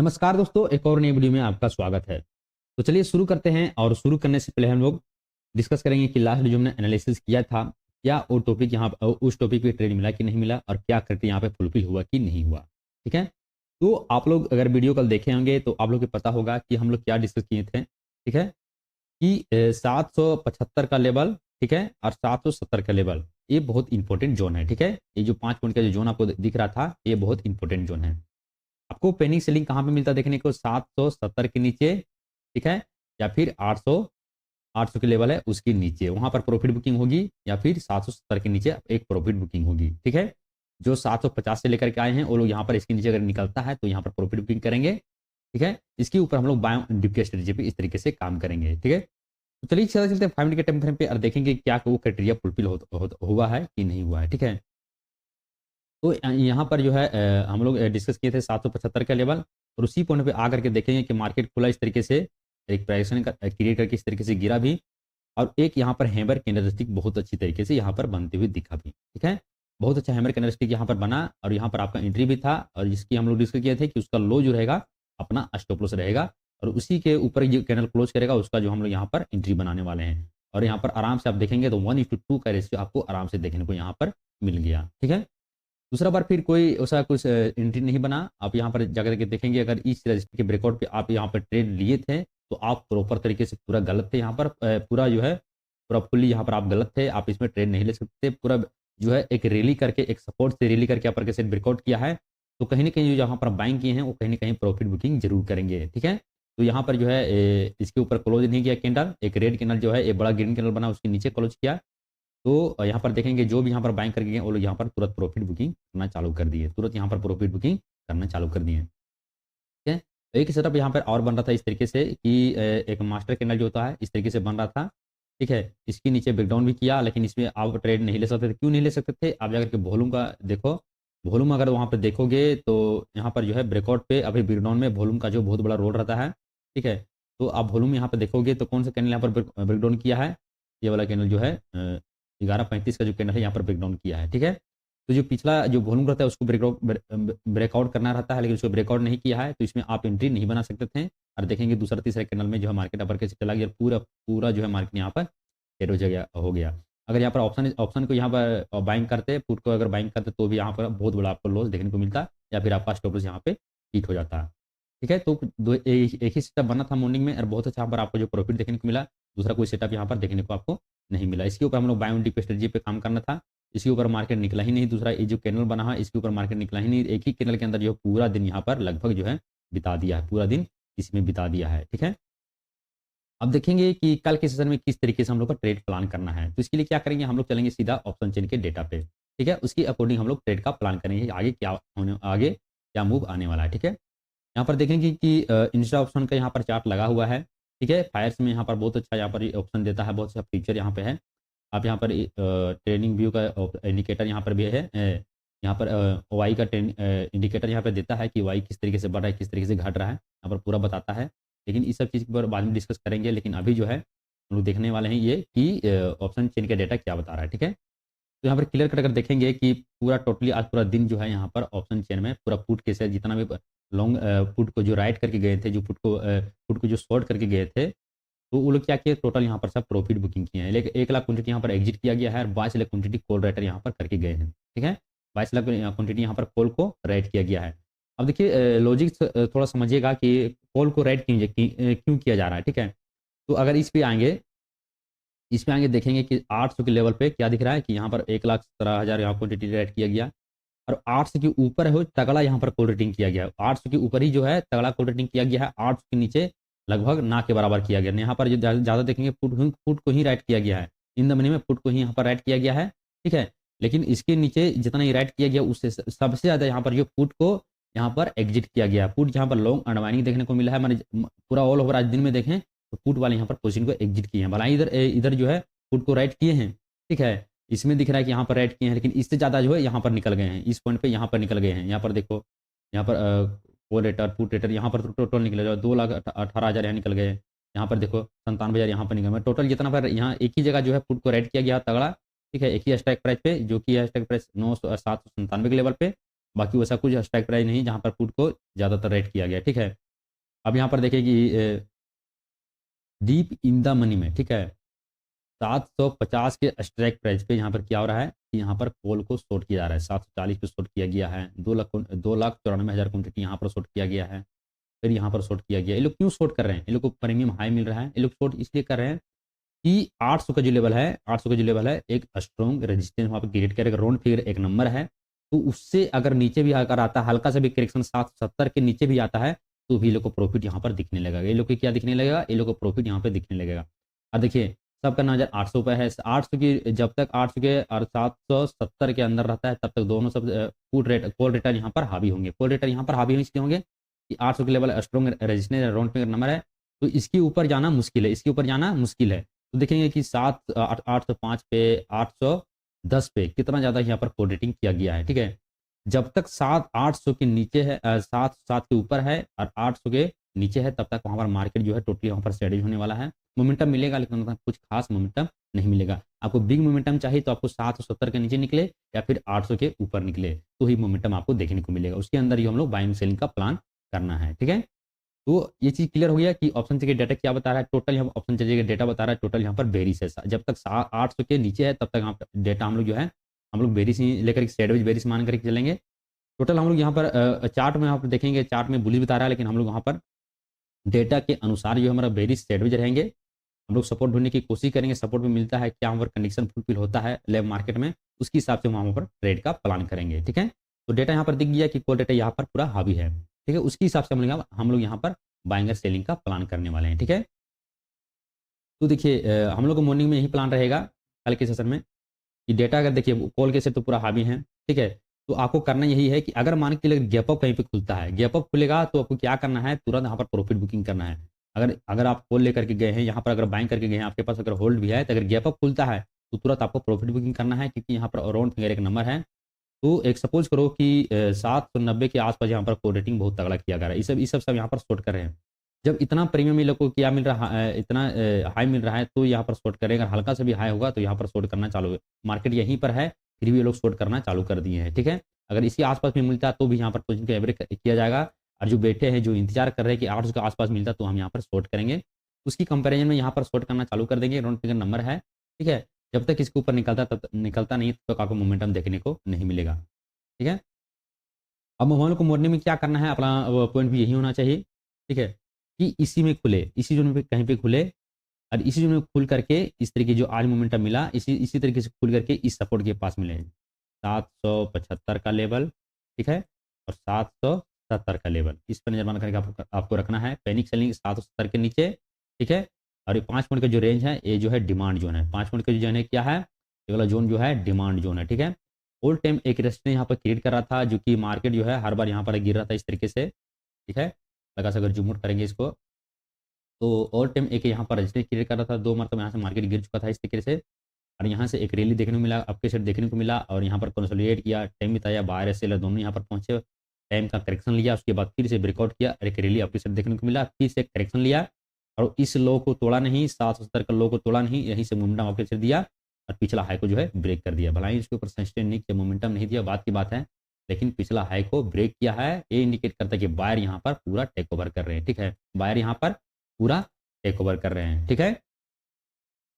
नमस्कार दोस्तों, एक और नई वीडियो में आपका स्वागत है। तो चलिए शुरू करते हैं। और शुरू करने से पहले हम लोग डिस्कस करेंगे कि लास्ट वीडियो में एनालिसिस किया था, क्या वो टॉपिक यहाँ उस टॉपिक पे ट्रेड मिला कि नहीं मिला, और क्या करके यहाँ पे फुलफिल हुआ कि नहीं हुआ। ठीक है, तो आप लोग अगर वीडियो कल देखे होंगे तो आप लोग को पता होगा कि हम लोग क्या डिस्कस किए थे। ठीक है, कि 775 का लेवल, ठीक है, और 770 का लेवल, ये बहुत इंपॉर्टेंट जोन है। ठीक है, ये जो 5 पॉइंट का जो जोन आपको दिख रहा था, ये बहुत इंपॉर्टेंट जोन है। आपको पेनिंग सेलिंग कहाँ पे मिलता है देखने को, 770 के नीचे, ठीक है, या फिर 800 के लेवल है उसके नीचे, वहां पर प्रॉफिट बुकिंग होगी, या फिर 770 के नीचे एक प्रॉफिट बुकिंग होगी। ठीक है, जो 750 से लेकर के आए हैं वो लोग यहाँ पर इसके नीचे अगर निकलता है तो यहाँ पर प्रॉफिट बुकिंग करेंगे। ठीक है, इसके ऊपर हम लोग बाय डिप के स्ट्रेटेजी पे इस तरीके से काम करेंगे। ठीक है, तो चलिए चलते हैं 5 मिनट के टाइम फ्रेम पे और देखेंगे क्या वो क्राइटेरिया फुलफिल हुआ है कि नहीं हुआ है। ठीक है, तो यहाँ पर जो है हम लोग डिस्कस किए थे 775 का लेवल, और उसी पॉइंट पे आकर के देखेंगे कि मार्केट खुला इस तरीके से, एक प्राइसिंग क्रिएट करके इस तरीके से गिरा भी, और एक यहाँ पर हैमर कैंडलस्टिक बहुत अच्छी तरीके से यहाँ पर बनते हुए दिखा भी। ठीक है, बहुत अच्छा हैमर कैंडलस्टिक यहाँ पर बना, और यहाँ पर आपका एंट्री भी था, और जिसकी हम लोग डिस्कस किए थे कि उसका लो जो रहेगा अपना स्टॉप लॉस रहेगा, और उसी के ऊपर जो कैंडल क्लोज करेगा उसका जो हम लोग यहाँ पर एंट्री बनाने वाले हैं। और यहाँ पर आराम से आप देखेंगे तो 1:2 का रेशियो आपको आराम से देखने को यहाँ पर मिल गया। ठीक है, दूसरा बार फिर कोई ऐसा कुछ एंट्री नहीं बना। आप यहाँ पर जाकर के देखेंगे, अगर इस रजिस्टर के ब्रेकआउट पे आप यहाँ पर ट्रेड लिए थे तो आप प्रॉपर तरीके से पूरा गलत थे। यहाँ पर पूरा जो है पूरा फुल्ली यहाँ पर आप गलत थे, आप इसमें ट्रेड नहीं ले सकते। पूरा जो है एक रैली करके, एक सपोर्ट से रैली करके ऊपर के सेट ब्रेकआउट किया है, तो कहीं ना कहीं जो यहाँ पर बाइंग किए हैं वो कहीं ना कहीं प्रॉफिट बुकिंग जरूर करेंगे। ठीक है, तो यहाँ पर जो है इसके ऊपर क्लोज नहीं किया कैंडल, एक रेड कैंडल जो है एक बड़ा ग्रीन कैंडल बना उसके नीचे क्लोज किया। तो यहाँ पर देखेंगे जो भी यहाँ पर बाइंग करके गए वो लोग यहाँ पर तुरंत प्रॉफिट बुकिंग करना चालू कर दिए, तुरंत यहाँ पर प्रॉफिट बुकिंग करना चालू कर दिए। ठीक है, तो एक सेटअप यहाँ पर और बन रहा था इस तरीके से कि एक मास्टर कैंडल जो होता है इस तरीके से बन रहा था। ठीक है, इसके नीचे ब्रेकडाउन भी किया, लेकिन इसमें आप ट्रेड नहीं ले सकते थे। क्यों नहीं ले सकते थे, आप जाकर के वॉल्यूम का देखो, वॉल्यूम अगर वहाँ पर देखोगे तो यहाँ पर जो है ब्रेकआउट पे अभी ब्रेकडाउन में वॉल्यूम का जो बहुत बड़ा रोल रहता है। ठीक है, तो आप वॉल्यूम यहाँ पर देखोगे तो कौन सा कैंडल यहाँ पर ब्रेकडाउन किया है, ये वाला कैंडल जो है 11:35 का जो कैंडल है यहाँ पर ब्रेकडाउन किया है। ठीक है, तो जो पिछला जो वॉल्यूम रहता है उसको ब्रेकआउट करना रहता है, लेकिन उसको ब्रेकआउट नहीं किया है तो इसमें आप एंट्री नहीं बना सकते थे। और देखेंगे दूसरा तीसरा कैंडल में जो है मार्केट अपर के चला गया, पूरा पूरा जो है मार्केट यहाँ पर ट्रेड हो गया। अगर यहाँ पर ऑप्शन ऑप्शन को यहाँ पर बाइंग करते, पुट को अगर बाइंग करते तो भी यहाँ पर बहुत बड़ा आपको लॉस देखने को मिलता, या फिर आपका स्टॉप लॉस यहाँ पे हिट हो जाता। ठीक है, तो एक ही सेटअप बना था मॉर्निंग में, और बहुत अच्छा यहाँ पर आपको जो प्रॉफिट देखने को मिला, दूसरा कोई सेटअप यहाँ पर देखने को आपको नहीं मिला। इसके ऊपर हम लोग बाय ऑन डिप स्ट्रेटजी पे काम करना था, इसके ऊपर मार्केट निकला ही नहीं। दूसरा ये जो कैंडल बना है इसके ऊपर मार्केट निकला ही नहीं, एक ही कैंडल के अंदर जो पूरा दिन यहाँ पर लगभग जो है बिता दिया है, पूरा दिन इसमें बिता दिया है। ठीक है, अब देखेंगे कि कल के सेशन में किस तरीके से हम लोग का ट्रेड प्लान करना है। तो इसके लिए क्या करेंगे, हम लोग चलेंगे सीधा ऑप्शन चेन के डेटा पे। ठीक है, उसके अकॉर्डिंग हम लोग ट्रेड का प्लान करेंगे, आगे क्या होने, आगे क्या मूव आने वाला है। ठीक है, यहाँ पर देखेंगे कि इंस्टा ऑप्शन का यहाँ पर चार्ट लगा हुआ है। ठीक है, फायर्स में यहाँ पर बहुत अच्छा यहाँ पर ऑप्शन देता है, बहुत अच्छा फीचर यहाँ पे है। आप यहाँ पर ट्रेनिंग व्यू का इंडिकेटर यहाँ पर भी है, यहाँ पर वाई का इंडिकेटर यहाँ पर देता है कि वाई किस तरीके से बढ़ रहा है, किस तरीके से घट रहा है, यहाँ पर पूरा बताता है। लेकिन इस सब चीज़ पर बाद में डिस्कस करेंगे, लेकिन अभी जो है हम लोग देखने वाले हैं ये कि ऑप्शन चेन का डेटा क्या बता रहा है। ठीक है, तो यहाँ पर क्लियर कट कर देखेंगे कि पूरा टोटली आज पूरा दिन जो है यहाँ पर ऑप्शन चेन में पूरा पुट के साथ जितना भी लॉन्ग पुट को जो राइट करके गए थे, जो पुट को जो शॉर्ट करके गए थे, तो वो लोग क्या किए, टोटल यहाँ पर सब प्रॉफिट बुकिंग किए हैं। लेकिन 1 लाख क्वांटिटी यहाँ पर एग्जिट किया गया है, और 22 लाख क्वांटिटी कॉल राइटर यहाँ पर करके गए हैं। ठीक है, 22 लाख क्वांटिटी यहाँ पर कॉल को राइट किया गया है। अब देखिए लॉजिक थोड़ा समझिएगा कि कॉल को राइट क्यों किया जा रहा है। ठीक है, तो अगर इस पे आएंगे देखेंगे कि 800 के लेवल पे क्या दिख रहा है कि यहाँ पर 1,17,000 यहाँ क्वांटिटी राइट किया गया, और 800 के ऊपर है तगड़ा यहाँ पर कॉल रेटिंग किया गया है। 800 के ऊपर ही जो है तगड़ा कॉल रेटिंग किया गया है, 800 के नीचे लगभग ना के बराबर किया गया। यहाँ पर जो ज़्यादा देखेंगे पुट को ही राइट किया गया है, इन द मनी में पुट को ही यहाँ पर राइट किया गया है। ठीक है, लेकिन इसके नीचे जितना ही राइट किया गया उससे सबसे ज़्यादा यहाँ पर जो पुट को यहाँ पर एग्जिट किया गया है। पुट यहाँ पर लॉन्ग अनवाइंडिंग देखने को मिला है, मैंने पूरा ऑल ओवर आज दिन में देखें तो पुट वाले यहाँ पर पोजीशन को एग्जिट किए हैं। भला इधर इधर जो है पुट को राइट किए हैं। ठीक है, इसमें दिख रहा है कि यहाँ पर राइट किए हैं, लेकिन इससे ज़्यादा जो है यहाँ पर निकल गए हैं, इस पॉइंट पे यहाँ पर निकल गए हैं। यहाँ पर देखो, यहाँ पर कॉल रेटर पुट रेटर यहाँ पर टोटल निकले जो 2,18,000 यहाँ निकल गए। यहाँ पर देखो 97,000 यहाँ पर निकल गए। टोटल जितना पर यहाँ एक ही जगह जो है पुट को राइट किया गया तगड़ा। ठीक है, एक ही स्ट्राइक प्राइस पे, जो कि है स्ट्राइक प्राइस 9,797 के लेवल पे, बाकी वैसा कुछ स्ट्राइक प्राइस नहीं जहाँ पर पुट को ज़्यादातर रेट किया गया, ठीक है। अब यहाँ पर देखिए कि डीप इन द मनी में, ठीक है, 750 के स्ट्राइक प्राइस पे यहाँ पर क्या हो रहा है कि यहाँ पर कॉल को शॉर्ट किया जा रहा है। 740 पे शॉर्ट किया गया है, 2,94,000 क्वांटिटी यहाँ पर शॉर्ट किया गया है, फिर यहाँ पर शॉर्ट किया गया। ये लोग क्यों शॉर्ट कर रहे हैं? ये लोग को प्रीमियम हाई मिल रहा है। ये लोग शॉर्ट इसलिए कर रहे हैं कि 800 का जो लेवल है, 800 का जो लेवल है एक स्ट्रॉन्ग रेजिस्टेंस वहाँ पर क्रिएट करेगा। राउंड फिगर एक नंबर है, तो उससे अगर नीचे भी अगर आता है, हल्का सा भी करेक्शन 770 के नीचे भी आता है, तो भी लोग को प्रॉफिट यहाँ पर दिखने लगेगा। ये लोग को क्या दिखने लगेगा? ये लोग को प्रॉफिट यहाँ पे दिखने लगेगा। अब देखिए सबका नजर 800 पे है। 800 की जब तक 800 के और 770 के अंदर रहता है तब तक दोनों सब पुट रेट कॉल रेटर यहाँ पर हावी होंगे। कॉल रेटर यहाँ पर हावी इसलिए होंगे कि 800 के level strong resistance round figure number है, तो इसके ऊपर जाना मुश्किल है, इसके ऊपर जाना मुश्किल है। तो देखेंगे कि 805 पे 810 पे कितना ज़्यादा यहाँ पर कोड रेटिंग किया गया है, ठीक है। जब तक 800 के नीचे है, 7 के ऊपर है और 800 के नीचे है, तब तक वहाँ पर मार्केट जो है टोटली वहाँ पर स्टेबल होने वाला है। मोमेंटम मिलेगा लेकिन मतलब कुछ खास मोमेंटम नहीं मिलेगा। आपको बिग मोमेंटम चाहिए तो आपको 770 के नीचे निकले या फिर 800 के ऊपर निकले तो ही मोमेंटम आपको देखने को मिलेगा। उसके अंदर ही हम लोग बाइंग सेलिंग का प्लान करना है, ठीक है। तो ये चीज़ क्लियर हो गया कि ऑप्शन के डेटा क्या बता रहा है। टोटल यहाँ ऑप्शन चाहिए डेटा बता रहा है टोटल यहाँ पर बेरिस है। जब तक 800 के नीचे है तब तक यहाँ पर डेटा हम लोग जो है हम लोग बेरिस ही लेकर सैंडविच बेरिस मान करके चलेंगे। टोटल हम लोग यहाँ पर चार्ट में यहाँ पर देखेंगे, चार्ट में बुलिश बता रहा है लेकिन हम लोग वहाँ पर डेटा के अनुसार जो हमारा बेरिस सैंडविच रहेंगे। हम लोग सपोर्ट ढूंढने की कोशिश करेंगे, सपोर्ट में मिलता है क्या, वहाँ पर कंडीशन फुलफिल होता है लैब मार्केट में, उसके हिसाब से वहाँ पर ट्रेड का प्लान करेंगे, ठीक है। तो डेटा यहाँ पर दिख गया कि कॉल डेटा यहाँ पर पूरा हावी है, ठीक है। उसके हिसाब से हम लोग यहाँ पर बाइंग और सेलिंग का प्लान करने वाले हैं, ठीक है। तो देखिए हम लोग को मॉर्निंग में यही प्लान रहेगा कल के सेशन में कि डेटा अगर देखिए कॉल के से तो पूरा हावी है, ठीक है। तो आपको करना यही है कि अगर मान के लिए गैप अप कहीं पे खुलता है, गैप अप खुलेगा तो आपको क्या करना है, तुरंत यहाँ पर प्रॉफिट बुकिंग करना है। अगर अगर आप कॉल लेकर के गए हैं यहाँ पर, अगर बाइंग करके गए हैं, आपके पास अगर होल्ड भी है, तो अगर गैप अप खुलता है तो तुरंत आपको प्रॉफिट बुकिंग करना है, क्योंकि यहाँ पर अराउंड फिगर एक नंबर है। तो एक सपोज करो कि 790 के आसपास यहाँ पर कोड रेटिंग बहुत तगड़ा किया गया है। ये सब यहाँ पर शॉर्ट कर रहे हैं। जब इतना प्रीमियम ये लोग को क्या मिल रहा है, इतना हाई मिल रहा है, तो यहाँ पर शॉर्ट करेगा। हल्का से भी हाई होगा तो यहाँ पर शॉर्ट करना चालू है। मार्केट यहीं पर है फिर भी ये लोग शॉर्ट करना चालू कर दिए हैं, ठीक है। अगर इसी आसपास में मिलता तो भी यहाँ पर पोजीशन को एवरेज किया जाएगा। और जो बैठे हैं जो इंतजार कर रहे हैं कि 800 के आसपास मिलता तो हम यहाँ पर शॉर्ट करेंगे, उसकी कंपेरिजन में यहाँ पर शॉर्ट करना चालू कर देंगे। राउंड फिगर नंबर है, ठीक है। जब तक इसके ऊपर निकलता तब निकलता नहीं तब तक आपको मोमेंटम देखने को नहीं मिलेगा, ठीक है। अब मोबाइल को मोड़ने में क्या करना है, अपना पॉइंट भी यही होना चाहिए, ठीक है, कि इसी में खुले, इसी जोन पे कहीं पे खुले और इसी जोन में खुल करके इस तरीके जो आज मोमेंटम मिला इसी इसी तरीके से खुल करके इस सपोर्ट के पास मिले 775 का लेवल, ठीक है, और 770 का लेवल। इस पर नजर बना करके आपको रखना है। पैनिक सेलिंग 770 के नीचे, ठीक है। और ये 5 पॉइंट का जो रेंज है ये जो है डिमांड जोन है। 5 पॉइंट का जो जोन है क्या है, ये वाला जोन जो है डिमांड जोन है, ठीक है। ऑल टाइम एक रेजिस्टेंस यहाँ पर क्रिएट कर रहा था, जो कि मार्केट जो है हर बार यहाँ पर गिर रहा था इस तरीके से, ठीक है। लगा अगर जूम आउट करेंगे इसको तो ऑल टाइम एक यहाँ पर रेजिस्टेंस क्रिएट कर रहा था। 2 मतलब यहाँ से मार्केट गिर चुका था इस तरीके से, और यहाँ से एक रैली देखने को मिला, आपके सेट देखने को मिला, और यहाँ पर कंसोलिडेट किया। टाइम बिताया, बायर सेलर दोनों यहाँ पर पहुंचे, टाइम का करेक्शन लिया, उसके बाद फिर से ब्रेकआउट किया और एक रैली आपके सेट देखने को मिला, फिर से करेक्शन लिया और इस लो को तोड़ा नहीं, 770 का लो को तोड़ा नहीं, यहीं से मोमेंटम आपके सेट दिया और पिछला हाई को जो है ब्रेक कर दिया। भला ही इसके ऊपर सस्टेन नहीं किया, मोमेंटम नहीं दिया, बात की बात है, लेकिन पिछला हाई को ब्रेक किया है। ये इंडिकेट करता है कि बायर यहाँ पर पूरा टेक ओवर कर रहे हैं, ठीक है। बायर यहाँ पर पूरा टेक ओवर कर रहे हैं, ठीक है।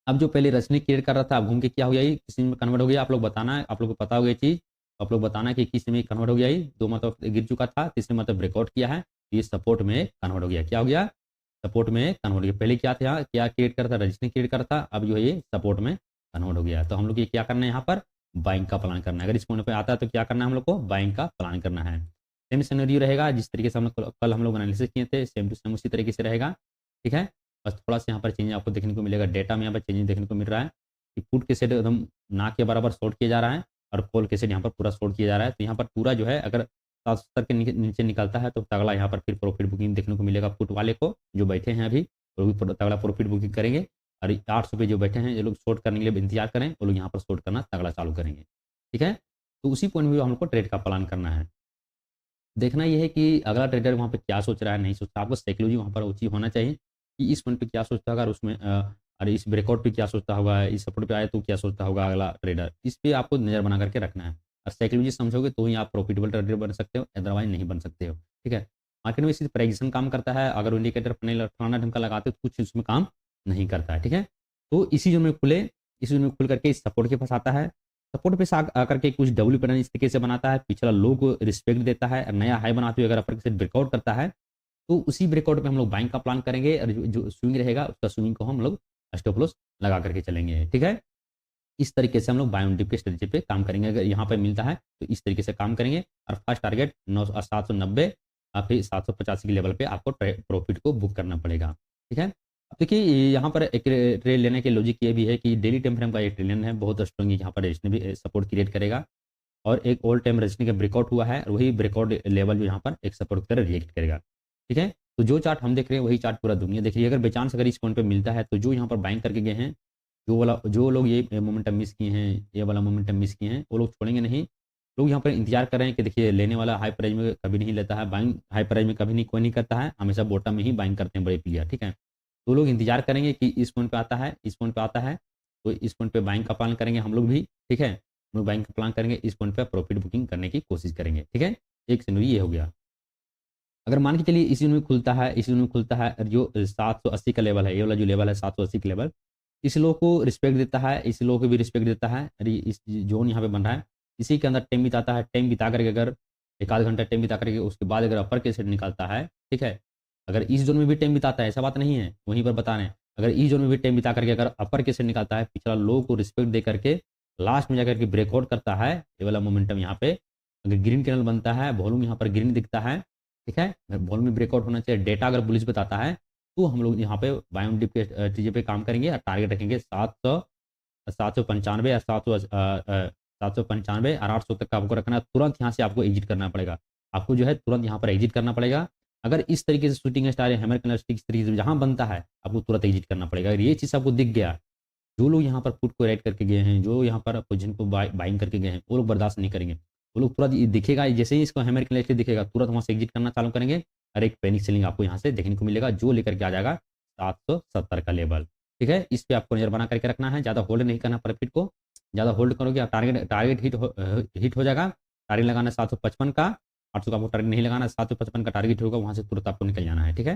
अब जो पहले रजनी क्रिएट कर रहा था अब घूम के क्या हो गया, ये किसी में कन्वर्ट हो गया। आप लोग बताना है, आप लोग को पता हो गई चीज, आप लोग बताना कि किस में कन्वर्ट हो गया। ये 2 मतलब गिर चुका था, तीसरे मतलब ब्रेकआउट किया है, ये सपोर्ट में कन्वर्ट हो गया। क्या हो गया, सपोर्ट में कन्वर्ट हो गया। पहले क्या था, क्या क्रिएट करता, रजनी क्रिएट करता, अब जो है ये सपोर्ट में कन्वर्ट हो गया। तो हम लोग ये क्या करना है, यहाँ पर बाइंग का प्लान करना है। अगर इस पॉइंट पे आता है तो क्या करना है, हम लोग को बाइंग का प्लान करना है। सेम सिनेरियो रहेगा जिस तरीके से हम लोग कल हम लोग एनालिसिस किए थे, सेम टू सेम उसी तरीके से रहेगा, ठीक है। बस थोड़ा सा यहाँ पर चेंज आपको देखने को मिलेगा, डेटा में यहाँ पर चेंज देखने को मिल रहा है कि पुट के सेट एकदम ना के बराबर शॉर्ट किया जा रहा है और कॉल के सेट यहाँ पर पूरा शॉर्ट किया जा रहा है। तो यहाँ पर पूरा जो है अगर 770 के नीचे निकलता है तो तगड़ा यहाँ पर फिर प्रॉफिट बुकिंग देखने को मिलेगा। पुट वाले को जो बैठे हैं अभी वो भी तगड़ा प्रॉफिट बुकिंग करेंगे, और 800 पे जो बैठे हैं ये लोग शॉर्ट करने के लिए इंतजार करें, वो लोग यहाँ पर शॉर्ट करना तगड़ा चालू करेंगे, ठीक है। तो उसी पॉइंट में हमको ट्रेड का प्लान करना है। देखना यह है कि अगला ट्रेडर वहाँ पे क्या सोच रहा है, नहीं सोचता। आपको साइकोलॉजी वहाँ पर ऊँची होना चाहिए कि इस पॉइंट पे क्या सोचता होगा और उसमें अरे इस ब्रेकआउट पे क्या सोचता होगा, इस सपोर्ट पे आए तो क्या सोचता होगा अगला ट्रेडर। इस पे आपको नज़र बना करके रखना है। और साइकोलॉजी समझोगे तो ही आप प्रॉफिटेबल ट्रेडर बन सकते हो, अदरवाइज नहीं बन सकते हो। ठीक है, मार्केट में इसी प्रेडिक्शन काम करता है। अगर इंडिकेटर फलाना ढंग का लगाते हो तो कुछ उसमें काम नहीं करता है। ठीक है, तो इसी जोन में खुले, इसी जोन में खुल करके इस सपोर्ट के पास आता है। सपोर्ट पे आकर के कुछ डब्ल्यू पैटर्न इस तरीके से बनाता है, पिछला लो को रिस्पेक्ट देता है, और नया हाई बनाते हुए अगर अपर से ब्रेकआउट करता है तो उसी ब्रेकआउट पे हम लोग बाइंग का प्लान करेंगे, और जो स्विंग रहेगा उसका स्विंग को हम लोग स्टॉप लॉस लगा करके चलेंगे। ठीक है, इस तरीके से हम लोग बाय ऑन डिप के स्ट्रेटेजी पे काम करेंगे। अगर यहाँ पे मिलता है तो इस तरीके से काम करेंगे, और फर्स्ट टारगेट 790 और फिर 785 के लेवल पे आपको प्रॉफिट को बुक करना पड़ेगा। ठीक है, अब देखिए यहाँ पर एक ट्रेड लेने के लॉजिक ये भी है कि डेली टाइम फ्रेम का एक ट्रेड है, बहुत स्ट्रॉन्ग यहाँ पर रेजिस्टेंस भी सपोर्ट क्रिएट करेगा, और एक ऑल टाइम रेजिस्टेंस का ब्रेकआउट हुआ है, और वही ब्रेकआउट लेवल जो यहाँ पर एक सपोर्ट की तरह रिएक्ट करेगा। ठीक है, तो जो चार्ट हम देख रहे हैं वही चार्ट पूरा दुनिया देख रही है। अगर बेचांस अगर इस पॉइंट पे मिलता है तो जो यहाँ पर बाइंग करके गए हैं, जो लोग ये मोमेंटम मिस किए हैं, ये वाला मोमेंटम मिस किए हैं, वो लोग छोड़ेंगे नहीं। लोग यहाँ पर इंतजार कर रहे हैं कि देखिए लेने वाला हाई प्राइस में कभी नहीं लेता है, बाइंग हाई प्राइस में कभी नहीं कोई नहीं करता है, हमेशा बॉटम में ही बाइंग करते हैं बड़े प्लेयर। ठीक है, तो लोग इंतजार करेंगे कि इस पॉइंट पे आता है, इस पॉइंट पे आता है, तो इस पॉइंट पे बाइंग का प्लान करेंगे हम लोग भी। ठीक है, हम लोग बाइंग का प्लान करेंगे, इस पॉइंट पे प्रॉफिट बुकिंग करने की कोशिश करेंगे। ठीक है, एक सिनेरियो ये हो गया। अगर मान के चलिए इसी जोन में खुलता है, इसी जोन में खुलता है, और जो 780 का लेवल है, ये वाला जो लेवल है 780 का लेवल, इस लो को रिस्पेक्ट देता है, इस लो को भी रिस्पेक्ट देता है, अरे इस जोन यहाँ पे बन रहा है, इसी के अंदर टाइम बिताता है। टाइम बिता करके अगर एक आध घंटा टाइम बिता करके उसके बाद अगर अपर के सेट निकालता है, ठीक है, अगर इस जोन में भी टाइम बिताता है, ऐसा बात नहीं है, वहीं पर बता रहे हैं, अगर इस जोन में भी टाइम बिता करके अगर अपर के सेट निकालता है, पिछला लो को रिस्पेक्ट दे करके लास्ट में जाकर के ब्रेकआउट करता है, ये वाला मोमेंटम यहाँ पे अगर ग्रीन कैनल बनता है, वॉल्यूम यहाँ पर ग्रीन दिखता है, ठीक है, वॉल्यूम में ब्रेकआउट होना चाहिए, डेटा अगर बुलिश बताता है, तो हम लोग यहाँ पे बाय ऑन डिप के चीज़ों पे काम करेंगे, और टारगेट रखेंगे 795 या 795 और 800 तक का आपको रखना है। तुरंत यहाँ से आपको एग्जिट करना पड़ेगा, आपको जो है तुरंत यहाँ पर एग्जिट करना पड़ेगा। अगर इस तरीके से shooting star hammer candle stick इस तरीके से जहाँ बनता है, आपको तुरंत एग्जिट करना पड़ेगा। अगर ये चीज़ आपको दिख गया, जो लोग यहाँ पर पुट को राइट करके गए हैं, जो यहाँ पर पोजीशन को बाइंग करके गए हैं, वो लोग बर्दाश्त नहीं करेंगे। वो लोग तुरंत दिखेगा, जैसे ही इसको हैमर कैंडल दिखेगा तुरंत वहाँ से एग्जिट करना चालू करेंगे, और एक पैनिक सेलिंग आपको यहाँ से देखने को मिलेगा, जो लेकर के आ जाएगा 770 का लेवल। ठीक है, इस पे आपको नजर बना करके रखना है, ज़्यादा होल्ड नहीं करना प्रॉफिट को। ज़्यादा होल्ड करोगे आप टारगेट हिट हो जाएगा। टारगेट लगाना 755 का, 800 का आपको टारगेट नहीं लगाना, 755 का टारगेट होगा, वहाँ से तुरंत आपको निकल जाना है। ठीक है,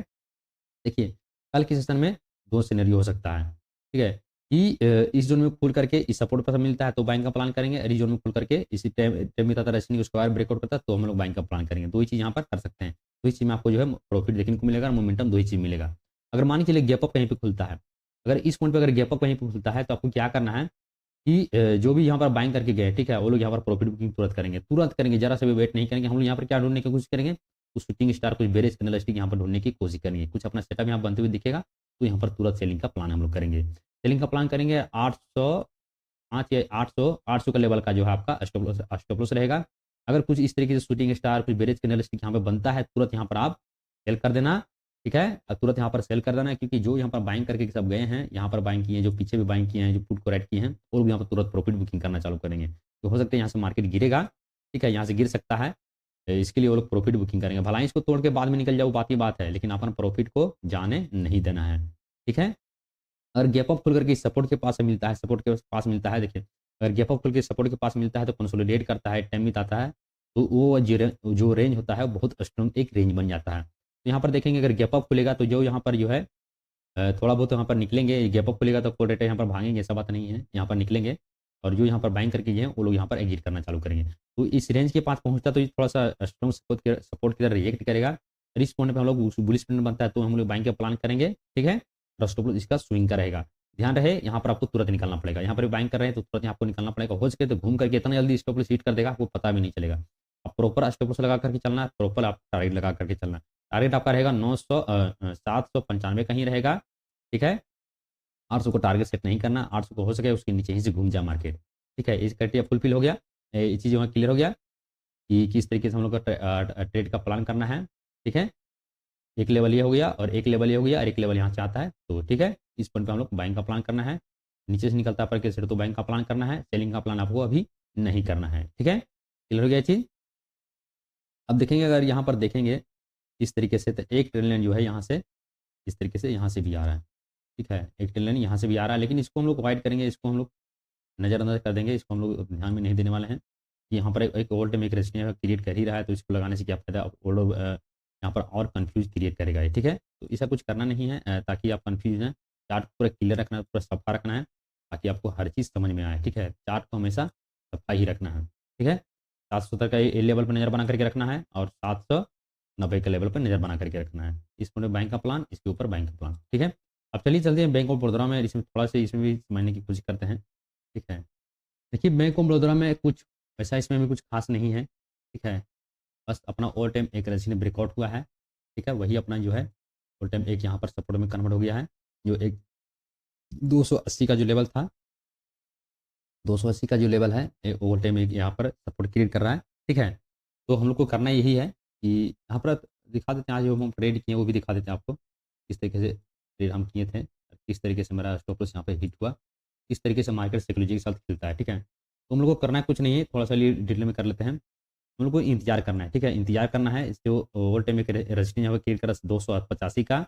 देखिए कल के सेशन में दो सिनेरियो हो सकता है। ठीक है, कि इस जोन में खुल करके इस सपोर्ट पर मिलता है तो बाइंग का प्लान करेंगे, और इस जोन में खुल करके इसी टाइम में रेशनिंग उसके बाद ब्रेकआउट करता है तो हम लोग बाइंग का प्लान करेंगे। दो ही चीज़ यहाँ पर कर सकते हैं, दो ही चीज़ में आपको जो है प्रॉफिट देखने को मिलेगा, और मोमेंटम दो ही चीज़ मिलेगा। अगर मान के चलिए गैप अप कहीं पे खुलता है, अगर इस पॉइंट पे अगर गैप अप कहीं पे खुलता है तो आपको क्या करना है कि जो भी यहाँ पर बाइंग करके गए, ठीक है, वो लोग यहाँ पर प्रॉफिट बुकिंग तुरंत करेंगे, तुरंत करेंगे, जरा से भी वेट नहीं करेंगे। हम लोग यहाँ पर क्या ढूंढने की कोशिश करेंगे, कुछ शूटिंग स्टार, कुछ बेरिश कैंडल स्टिक यहाँ पर ढूंढने की कोशिश करेंगे, कुछ अपना सेटअप यहाँ बनते हुए दिखेगा, तो यहाँ पर तुरंत सेलिंग का प्लान हम लोग करेंगे। सेलिंग का प्लान करेंगे 805 या 800 का लेवल का जो है आपका स्टॉप लॉस रहेगा। अगर कुछ इस तरीके से शूटिंग स्टार, कुछ बेरिश कैंडल स्टिक यहाँ पर बनता है, तुरंत यहाँ पर आप सेल कर देना। ठीक है, तुरंत यहाँ पर सेल कर देना है, क्योंकि जो यहाँ पर बाइंग करके सब गए हैं, यहाँ पर बाइंग किए हैं, जो पीछे भी बाइंग किए हैं, जो पुट को राइट किए हैं, वो लोग यहाँ पर तुरंत प्रॉफिट बुकिंग करना चालू करेंगे। तो हो सकता है यहाँ से मार्केट गिरेगा, ठीक है, यहाँ से गिर सकता है, इसके लिए वो लोग प्रॉफिट बुकिंग करेंगे। भला इसको तोड़ के बाद में निकल जाओ, बात ही बात है, लेकिन अपन प्रॉफिट को जाने नहीं देना है। ठीक है, अगर गैप अप खुल करके सपोर्ट के पास मिलता है, सपोर्ट के पास मिलता है, देखिए अगर गैप अप खुल के सपोर्ट के पास मिलता है तो कंसोलिडेट करता है, टाइम आता है, तो वो जो रेंज होता है बहुत स्ट्रॉन्ग एक रेंज बन जाता है। तो यहाँ पर देखेंगे अगर गैप अप खुलेगा तो जो यहाँ पर जो है थोड़ा बहुत यहाँ पर निकलेंगे, गैप अप खुलेगा तो कॉल रेट यहाँ पर भागेंगे, ऐसा बात नहीं है, यहाँ पर निकलेंगे, और जो यहाँ पर बाइंग करके गए हैं वो लोग यहाँ पर एग्जिट करना चालू करेंगे। तो इस रेंज के पास पहुँचता तो ये थोड़ा सा स्ट्रॉन्ग सपोर्ट की तरह रिएक्ट करेगा, और इस पॉइंट पर हम लोग बुलिश ट्रेंड बनता है तो हम लोग बाइंग का प्लान करेंगे। ठीक है, और स्टॉप लॉस इसका स्विंग का रहेगा। ध्यान रहे यहाँ पर आपको तुरंत निकलना पड़ेगा, यहाँ पर बाइंग कर रहे हैं तो तुरंत यहाँ आपको निकलना पड़ेगा, हो सके तो घूम करके इतना जल्दी स्टॉप लॉस हिट कर देगा आपको पता भी नहीं चलेगा। आप प्रॉपर स्टॉप लॉस लगा करके चलना है, प्रॉपर आप टारगेट लगा करके चलना है। टारगेट आपका रहेगा 795 का ही रहेगा। ठीक है, 800 को टारगेट सेट नहीं करना, 800 को हो सके उसके नीचे ही से घूम जाए मार्केट। ठीक है, इस क्राइटेरिया फुलफिल हो गया, ये चीज़ वहाँ क्लियर हो गया कि किस तरीके से हम लोग का ट्रेड का प्लान करना है। ठीक है, एक लेवल ये हो गया, और एक लेवल ये हो गया, और एक लेवल यहाँ से आता है, तो ठीक है, इस पॉइंट पे हम लोग बाइंग का प्लान करना है। नीचे से निकलता है पर के सेट तो बाइंग का प्लान करना है, सेलिंग का प्लान आपको अभी नहीं करना है। ठीक है, क्लियर हो गया चीज़। अब देखेंगे, अगर यहाँ पर देखेंगे इस तरीके से, तो एक ट्रेड लाइन जो है यहाँ से इस तरीके से यहाँ से भी आ रहा है। ठीक है, एक ट्रेड लाइन यहाँ से भी आ रहा है, लेकिन इसको हम लोग अवॉइड करेंगे, इसको हम लोग नज़रअंदाज कर देंगे, इसको हम लोग ध्यान में नहीं देने वाले हैं। कि यहाँ पर एक ओल्ड टाइम एक रेजिस्टेंस क्रिएट कर ही रहा है, तो इसको लगाने से क्या फायदा, ओल्ड यहाँ पर और कंफ्यूज क्रिएट करेगा ये, ठीक है। तो ऐसा कुछ करना नहीं है ताकि आप कंफ्यूज हैं। चार्ट पूरा क्लियर रखना है, पूरा सफा रखना है, ताकि आपको हर चीज़ समझ में आए, ठीक है। चार्ट को हमेशा सफा ही रखना है, ठीक है। 770 का ये लेवल पर नज़र बना करके रखना है और 790 के लेवल पर नज़र बना करके रखना है। इस पर बैंक का प्लान, इसके ऊपर बैंक का प्लान, ठीक है। अब चलिए चलते हैं बैंक ऑफ बड़ौदा में, इसमें थोड़ा सा इसमें भी समझने की कोशिश करते हैं, ठीक है। देखिए बैंक ऑफ बड़ौदा में कुछ वैसा इसमें भी कुछ खास नहीं है, ठीक है। बस अपना ऑल टाइम एक रेजिस्टेंस ब्रेकआउट हुआ है, ठीक है। वही अपना जो है ऑल टाइम एक यहाँ पर सपोर्ट में कन्वर्ट हो गया है, जो एक 280 का जो लेवल था, 280 का जो लेवल है ओवर टाइम एक यहाँ पर सपोर्ट क्रिएट कर रहा है, ठीक है। तो हम लोग को करना यही है कि यहाँ पर दिखा देते हैं आज जो हम ट्रेड किए वो भी दिखा देते हैं आपको, किस तरीके से ट्रेड हम किए थे, किस तरीके से मेरा स्टॉप लॉस यहाँ पे हिट हुआ, किस तरीके से मार्केट साइकोलॉजी के साथ खेलता है, ठीक है। तो हम लोग को करना है कुछ नहीं है, थोड़ा सा डिटेल में कर लेते हैं। हम लोग को इंतजार करना है, ठीक है। इंतजार करना है, जो ओवर टाइम एक रजिस्टेंस यहाँ पर क्रिएट कर रहा है 285 का,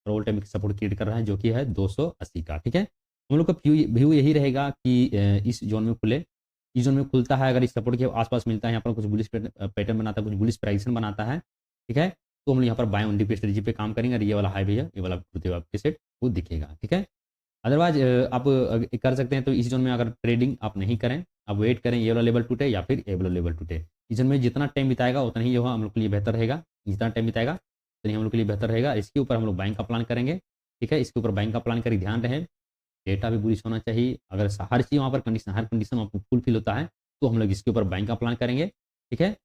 और ओवर टाइम सपोर्ट क्रिएट कर रहा है जो कि है 280 का, ठीक है। हम लोग का व्यू यही रहेगा कि इस जोन में खुले, इस जोन में खुलता है, अगर इस सपोर्ट के आसपास मिलता है, यहाँ पर कुछ बुलिश पैटर्न बनाता है, कुछ बुलिश प्राइसन बनाता है, ठीक है। तो हम लोग यहाँ पर बाय ऑन डिप स्ट्रेटजी पे काम करेंगे और ये वाला हाई भी है, ये वाला आपके सेट वो दिखेगा, ठीक है। अदरवाइज आप कर सकते हैं, तो इस जोन में अगर ट्रेडिंग आप नहीं करें, आप वेट करें ये वाला लेवल टूटे या फिर ये वाला लेवल टूटे। इस जोन में जितना टाइम बिताएगा उतना ही जो है हम लोग के लिए बेहतर रहेगा, जितना टाइम बिताएगा उतना ही हम लोग के लिए बेहतर रहेगा। इसके ऊपर हम लोग बाइंग का प्लान करेंगे, ठीक है। इसके ऊपर बाइंग का प्लान करें, ध्यान रहे डेटा भी बुलिश होना चाहिए। अगर हर चीज़ वहाँ पर कंडीशन, हर कंडीशन आपको फुलफिल होता है, तो हम लोग इसके ऊपर बाइंग का प्लान करेंगे, ठीक है।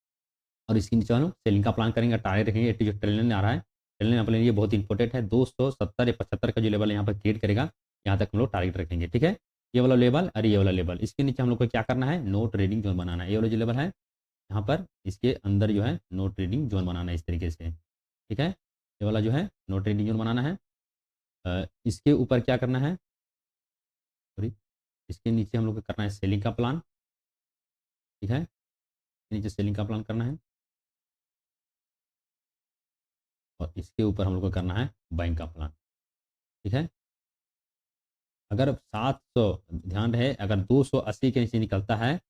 और इसके नीचे हम लोग सेलिंग का प्लान करेंगे, टारगेट रखेंगे। जो ट्रेन आ रहा है, ट्रेन अपने लिए बहुत इंपॉर्टेंट है, 270 या 75 का जो लेवल यहाँ पर क्रिएट करेगा, यहाँ तक हम लोग टारगेट रखेंगे, ठीक है। ये वाला लेवल और ये वाला लेवल, इसके नीचे हम लोग को क्या करना है, नो ट्रेडिंग जोन बनाना है। ये वाला जो लेवल है यहाँ पर, इसके अंदर जो है नो ट्रेडिंग जोन बनाना है इस तरीके से, ठीक है। ये वाला जो है नो ट्रेडिंग जोन बनाना है। इसके ऊपर क्या करना है, सॉरी, इसके नीचे हम लोग को करना है सेलिंग का प्लान, ठीक है। नीचे सेलिंग का प्लान करना है और इसके ऊपर हम लोग को करना है बाइंग का प्लान, ठीक है। अगर 700, ध्यान रहे, अगर 280 के नीचे निकलता है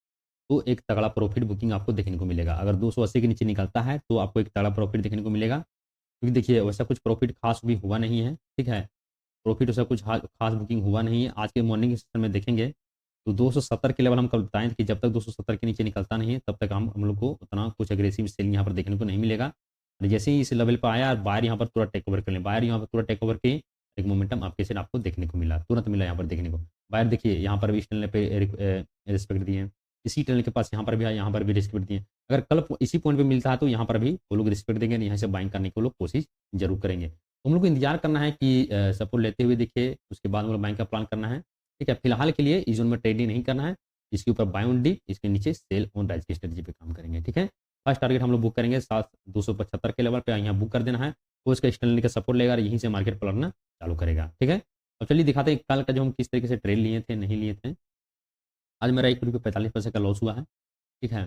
तो एक तगड़ा प्रॉफिट बुकिंग आपको देखने को मिलेगा। अगर 280 के नीचे निकलता है तो आपको एक तगड़ा प्रॉफिट देखने को मिलेगा, क्योंकि देखिए वैसा कुछ प्रॉफिट खास भी हुआ नहीं है, ठीक है। प्रॉफिट वैसा कुछ खास बुकिंग हुआ नहीं है। आज के मॉर्निंग सेशन में देखेंगे तो 270 के लेवल हम कल बताएं कि जब तक 270 के नीचे निकलता नहीं है तब तक हम लोग को उतना कुछ एग्रेसिव सेलिंग यहाँ पर देखने को नहीं मिलेगा। और जैसे ही इस लेवल पर आया और बायर यहाँ पर पूरा टेक ओवर कर लें, बायर यहाँ पर पूरा टेक ओवर के एक मोमेंटम आपके से आपको देखने को मिला, तुरंत मिला यहाँ पर देखने को। बायर देखिए यहाँ पर भी इस टनल पे रिस्पेक्ट दिए, इसी टनल के पास यहाँ पर भी आए, यहाँ पर भी रिस्पेक्ट दिए। अगर कल इसी पॉइंट पे मिलता है तो यहाँ पर भी वो लोग रिस्पेक्ट देंगे, यहाँ से बाइंग करने की वो लोग कोशिश जरूर करेंगे। तो हम लोग को इंतजार करना है कि सपोर्ट लेते हुए देखिए, उसके बाद हम लोग बाइंग का प्लान करना है, ठीक है। फिलहाल के लिए इस जोन में ट्रेडिंग नहीं करना है, इसके ऊपर बाय ऑन डिप, इसके नीचे सेल ऑन राइज की स्ट्रेटजी पे काम करेंगे, ठीक है। फर्स्ट टारगेट हम लोग बुक करेंगे 275 के लेवल पे, यहाँ बुक कर देना है, तो इसका एक्सटर्नल का सपोर्ट लेगा और यहीं से मार्केट पलटना चालू करेगा, ठीक है। अब चलिए दिखाते हैं कल का जो हम किस तरीके से ट्रेड लिए थे, नहीं लिए थे। आज मेरा 1 रुपये 45 पैसे का लॉस हुआ है, ठीक है।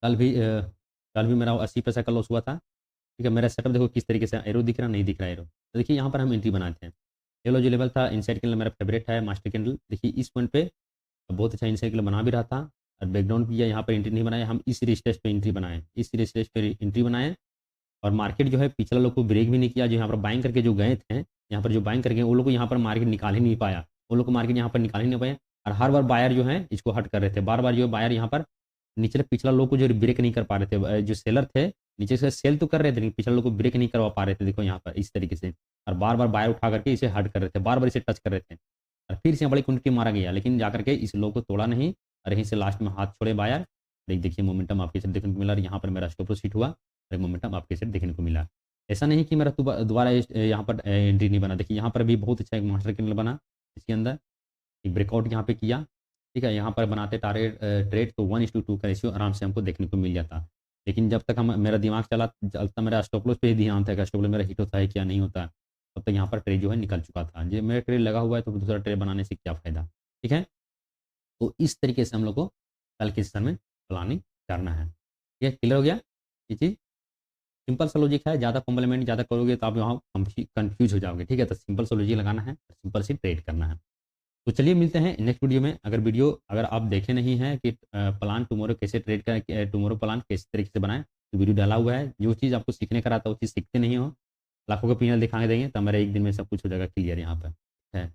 कल भी कल भी मेरा 80 पैसा का लॉस हुआ था, ठीक है। मेरा सेटअप देखो किस तरीके से, एरो दिख रहा नहीं दिख रहा एरो, तो देखिए यहाँ पर हम एंट्री बनाते हैं। ये लो जो लेवल था इनसाइड कैंडल मेरा फेवरेट है, मास्टर कैंडल। देखिए इस पॉइंट पे बहुत अच्छा इनसाइड कैंडल बना भी रहा था और बैकडाउन किया, यहाँ पर एंट्री नहीं बनाया, हम इस रेजिस्टेंस पे एंट्री बनाए, इस रेजिस्टेंस पे एंट्री बनाए। और मार्केट जो है पिछला लोग को ब्रेक भी नहीं किया, जो यहाँ पर बाइंग करके जो गए थे, यहाँ पर जो बाइंग करके वो लोग को यहाँ पर मार्केट निकाल ही नहीं पाया, वो लोग को मार्केट यहाँ पर निकाल ही नहीं पाया। और हर बार बायर जो है इसको हट कर रहे थे, बार बार जो बायर यहाँ पर निचले पिछला लोग को जो ब्रेक नहीं कर पा रहे थे, जो सेलर थे नीचे से सेल तो कर रहे थे लेकिन पिछला लोग को ब्रेक नहीं करवा पा रहे थे, देखो यहाँ पर इस तरीके से। और बार बार बायर उठा करके इसे हट कर रहे थे, बार बार इसे टच कर रहे थे और फिर से बड़ी क्वांटिटी मारा गया, लेकिन जाकर के इस लोग को तोड़ा नहीं और यहीं से लास्ट में हाथ छोड़े बायर। देखिए मोमेंटम आपके साथ देखने को मिला, यहाँ पर मेरा स्टॉप लॉस हिट हुआ और मोमेंटम आपके साथ देखने को मिला। ऐसा नहीं कि मेरा दोबारा यहाँ पर एंट्री नहीं बना, देखिए यहाँ पर भी बहुत अच्छा एक मास्टर कैंडल बना, इसके अंदर एक ब्रेकआउट यहाँ पे किया, ठीक है। यहाँ पर बनाते टारगेट ट्रेड तो 1:2 का रेशियो आराम से हमको देखने को मिल जाता। लेकिन जब तक हम मेरा दिमाग चलता मेरा स्टॉप लॉस पे ही ध्यान था कि स्टॉप लॉस मेरा हिट होता है क्या नहीं होता, तब तक यहाँ पर ट्रेड जो है निकल चुका था। जो मेरा ट्रेड लगा हुआ है तो दूसरा ट्रेड बनाने से क्या फ़ायदा, ठीक है। तो इस तरीके से हम लोग को कल के सेशन में प्लानिंग करना है, ठीक है। क्लियर हो गया ये चीज़, सिंपल सा लॉजिक है, ज़्यादा कॉम्प्लीमेंट ज़्यादा करोगे तो आप वहाँ कन्फ्यूज हो जाओगे, ठीक है। तो सिंपल सा लॉजिक लगाना है, सिंपल सी ट्रेड करना है। तो चलिए मिलते हैं नेक्स्ट वीडियो में। अगर आप देखे नहीं हैं कि प्लान टुमारो कैसे ट्रेड कर, टुमारो प्लान किस तरीके से बनाएं, तो वीडियो डाला हुआ है। जो चीज़ आपको सीखने का रहता है वो चीज़ सीखते नहीं हो, लाखों का पीनल दिखा देंगे तो हमारे एक दिन में सब कुछ हो जाएगा क्लियर यहाँ पर है।